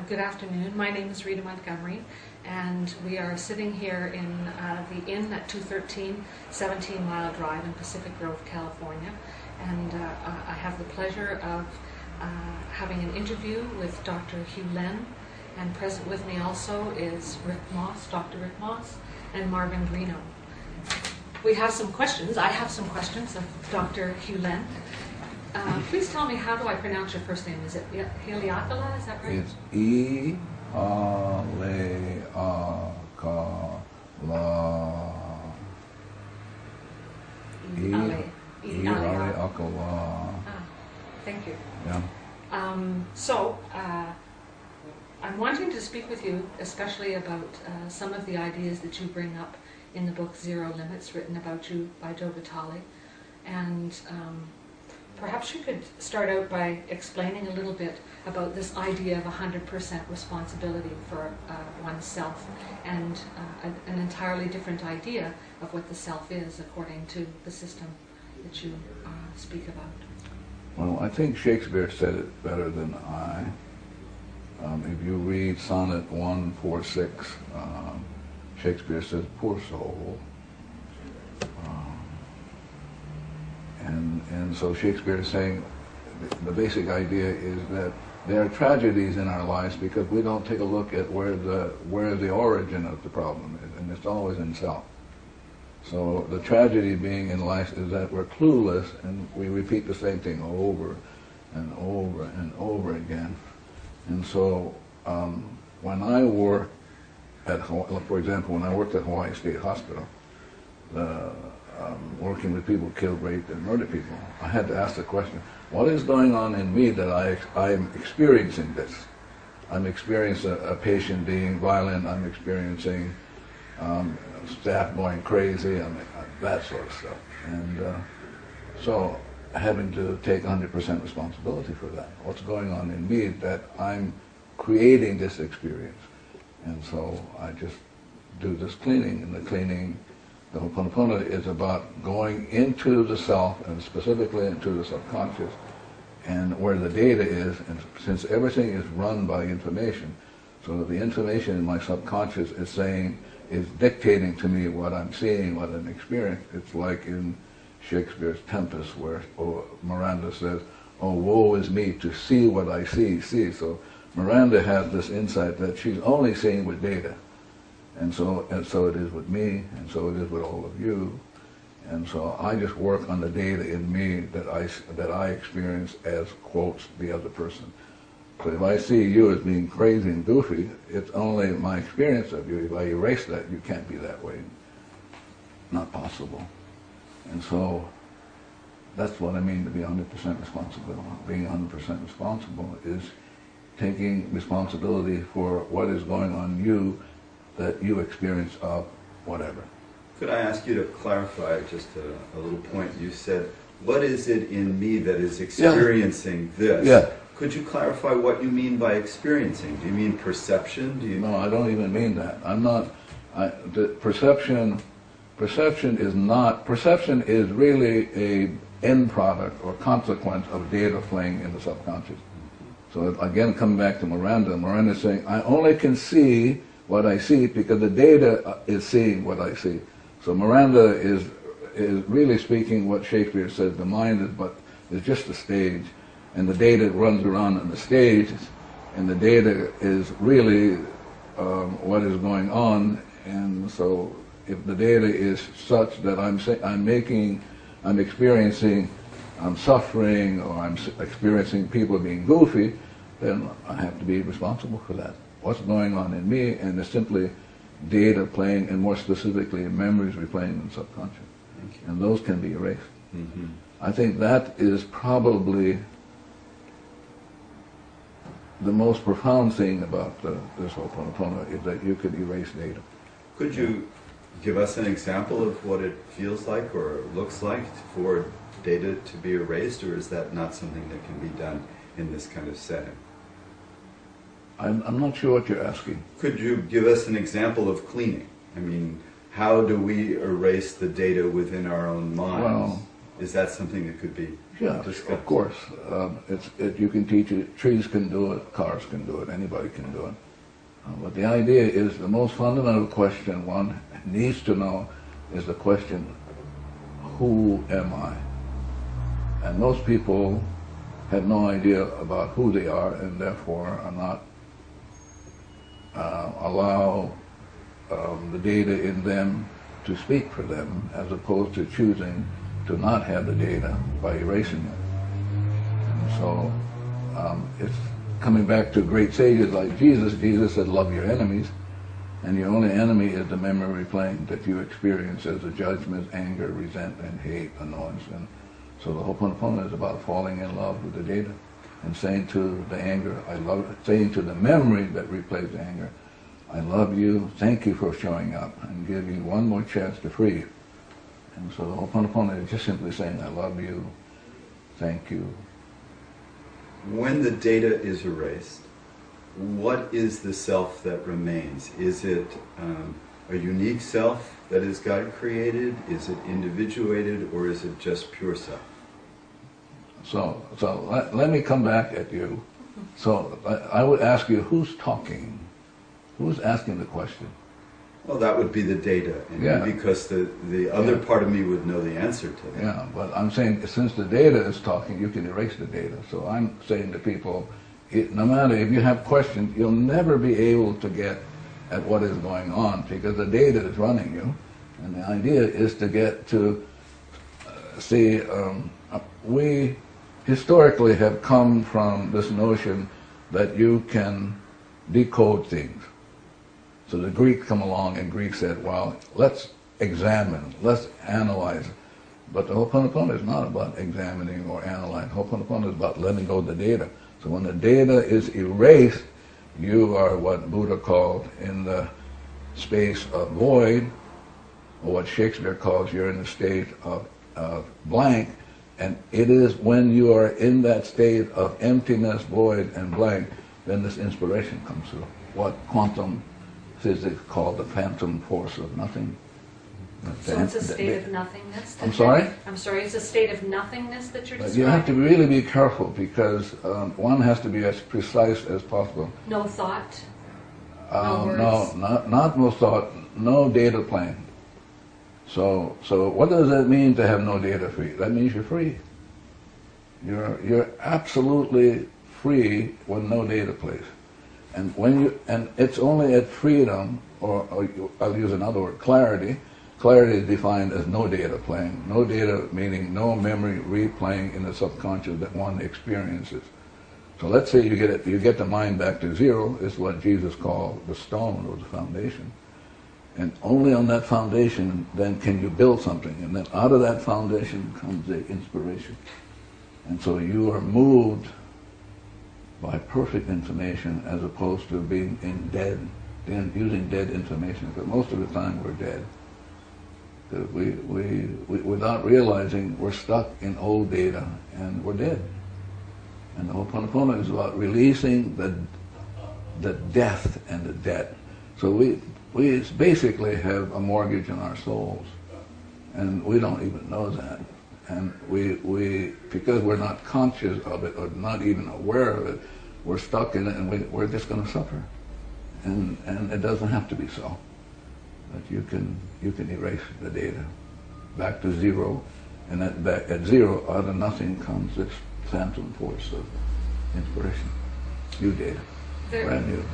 Good afternoon. My name is Rita Montgomery, and we are sitting here in the Inn at 213 17 Mile Drive in Pacific Grove, California. And I have the pleasure of having an interview with Dr. Hew Len, and present with me also is Rick Moss, Dr. Rick Moss, and Marvin Greeno. We have some questions. I have some questions of Dr. Hew Len. Please tell me, how do I pronounce your first name? Is it Heliakala? Is that right? It's E-A-Le-A-K-A-La. E-A-Le-A-K-A-La. Thank you. Yeah. I'm wanting to speak with you especially about some of the ideas that you bring up in the book Zero Limits, written about you by Joe Vitale. And perhaps you could start out by explaining a little bit about this idea of 100% responsibility for oneself, and an entirely different idea of what the self is according to the system that you speak about. Well, I think Shakespeare said it better than I. If you read Sonnet 146, Shakespeare says, "Poor soul." And so Shakespeare is saying the basic idea is that there are tragedies in our lives because we don't take a look at where the origin of the problem is, and it's always in self. So the tragedy being in life is that we're clueless and we repeat the same thing over and over and over again. And so when I work at, for example, when I worked at Hawaii State Hospital, working with people killed, raped, and murdered people, I had to ask the question, what is going on in me that I'm experiencing this? I'm experiencing a patient being violent, I'm experiencing staff going crazy, that sort of stuff. And so having to take 100% responsibility for that. What's going on in me that I'm creating this experience? And so I just do this cleaning, and the cleaning, the Hooponopono, is about going into the self, and specifically into the subconscious, and where the data is. And since everything is run by information, so that the information in my subconscious is dictating to me what I'm seeing, what I'm experiencing. It's like in Shakespeare's Tempest, where Miranda says, "Oh, woe is me to see what I see." So Miranda has this insight that she's only seeing with data. And so it is with me, and so it is with all of you. And so I just work on the data in me that I experience as, quotes, the other person. So if I see you as being crazy and goofy, it's only my experience of you. If I erase that, you can't be that way. Not possible. And so that's what I mean to be 100% responsible. Being 100% responsible is taking responsibility for what is going on in you that you experience of whatever. Could I ask you to clarify just a little point? You said, what is it in me that is experiencing this? Yeah. Could you clarify what you mean by experiencing? Do you mean perception? No, I don't even mean that. I'm not, perception is really a end product or consequence of data playing in the subconscious. So again, coming back to Miranda is saying, I only can see what I see because the data is seeing what I see. So Miranda is really speaking what Shakespeare says the mind is just a stage, and the data runs around on the stage, and the data is really what is going on. And so if the data is such that I'm experiencing suffering, or I'm experiencing people being goofy, then I have to be responsible for that. What's going on in me, and it's simply data playing, and more specifically memories replaying in the subconscious. And those can be erased. Mm-hmm. I think that is probably the most profound thing about this Hooponopono, is that you could erase data. Could you give us an example of what it feels like or looks like for data to be erased, or is that not something that can be done in this kind of setting? I'm not sure what you're asking. Could you give us an example of cleaning? I mean, how do we erase the data within our own minds? Is that something that could be Yeah, discussed? of course. You can teach it. Trees can do it. Cars can do it. Anybody can do it. But the idea is the most fundamental question one needs to know is the question, who am I? And most people have no idea about who they are, and therefore are not allow the data in them to speak for them, as opposed to choosing to not have the data by erasing it. And so it's coming back to great sages like Jesus. Jesus said, love your enemies, and your only enemy is the memory plane that you experience as a judgment, anger, resentment, hate, annoyance. And so the Hooponopono is about falling in love with the data and saying to the anger, I love it, saying to the memory that replays the anger, I love you, thank you for showing up, and give you one more chance to free you. And so the Hooponopono is just simply saying, I love you, thank you. When the data is erased, what is the self that remains? Is it a unique self that is God created? Is it individuated, or is it just pure self? So let me come back at you. So I would ask you, who's talking? Who's asking the question? Well, that would be the data, and Yeah. because the other part of me would know the answer to that. Yeah, but I'm saying since the data is talking, you can erase the data. So I'm saying to people, no matter if you have questions, you'll never be able to get at what is going on because the data is running you. And the idea is to get to see, we historically have come from this notion that you can decode things. So the Greeks come along, and Greeks said, well, let's examine, let's analyze. But the Hooponopono is not about examining or analyzing. Hooponopono is about letting go of the data. So when the data is erased, you are what Buddha called in the space of void, or what Shakespeare calls you're in a state of blank. And it is when you are in that state of emptiness, void, and blank, then this inspiration comes through. What quantum physics called the phantom force of nothing. So it's a state of nothingness? I'm sorry? I'm sorry, it's a state of nothingness that you're describing? You have to really be careful because one has to be as precise as possible. No thought? No words? No, not no thought, no data plane. So what does that mean to have no data free? That means you're free. You're absolutely free when no data plays. And and it's only at freedom, or I'll use another word, clarity. Clarity is defined as no data playing. No data meaning no memory replaying in the subconscious that one experiences. So let's say you get the mind back to zero, is what Jesus called the stone or the foundation. And only on that foundation then can you build something. And then out of that foundation comes the inspiration. And so you are moved by perfect information as opposed to being using dead information. Because most of the time we're dead. Because we without realizing, we're stuck in old data and we're dead. And the Hooponopono is about releasing the death and the debt. So we basically have a mortgage on our souls, and we don't even know that. And we because we're not conscious of it or not even aware of it, we're stuck in it, and we're just going to suffer. And it doesn't have to be so. But you can erase the data back to zero, and at zero, out of nothing comes this phantom force of inspiration. New data, brand new.